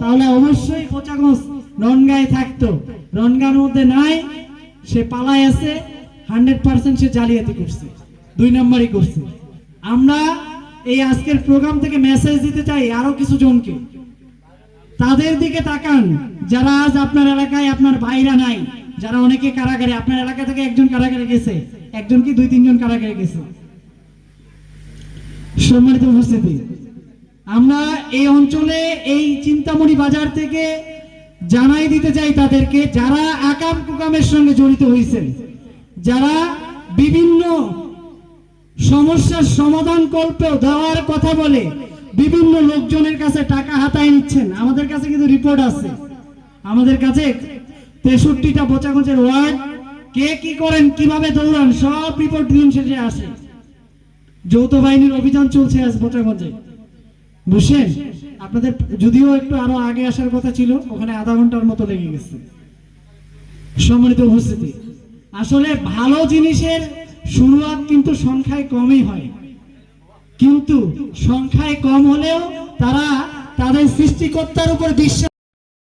তাহলে অবশ্যই কোচাগঞ্জ রনগাঁয়ে থাকতো। রনগাঁর মধ্যে নাই, সে পালায় আছে, 100% সে জালিয়াতি করছে, 2 নম্বরই করছে। আমরা এই আজকের প্রোগ্রাম থেকে মেসেজ দিতে চাই আরো কিছু জনকে, তাদের দিকে তাকান যারা আজ আপনার এলাকায় আপনার ভাইরা নাই, যারা অনেকে কারাগারে, আপনার এলাকা থেকে একজন কারাগারে গেছে, একজন কি 2-3 জন কারাগারে গেছে। সম্মানিত উপস্থিতি, আমরা এই অঞ্চলে এই চিন্তামণি বাজার থেকে জানাই দিতে চাই তাদেরকে যারা আকাম কুকামের সঙ্গে জড়িত হয়েছেন, যারা বিভিন্ন সমস্যার সমাধান কল্পেও দেওয়ার কথা বলে বিভিন্ন লোকজনের কাছে টাকা হাতায় নিচ্ছেন। আমাদের কাছে কিন্তু রিপোর্ট আছে, আমাদের কাছে 63টা বোচাগঞ্জের ওয়ার্ড, কে কি করেন, কিভাবে দৌড়ান, সব রিপোর্ট দিন শেষে আসে। যৌথ বাহিনীর অভিযান চলছে আজ বোচাগঞ্জে, বুঝছেন? আপনাদের যদিও একটু আরো আগে আসার কথা ছিল, ওখানে আধা ঘন্টার মতো লেগে গেছে। সম্মানিত উপস্থিতি, আসলে ভালো জিনিসের শুরুয়াত কিন্তু সংখ্যায় কমই হয়, কিন্তু সংখ্যায় কম হলেও তারা তাদের সৃষ্টিকর্তার উপর বিশ্বাস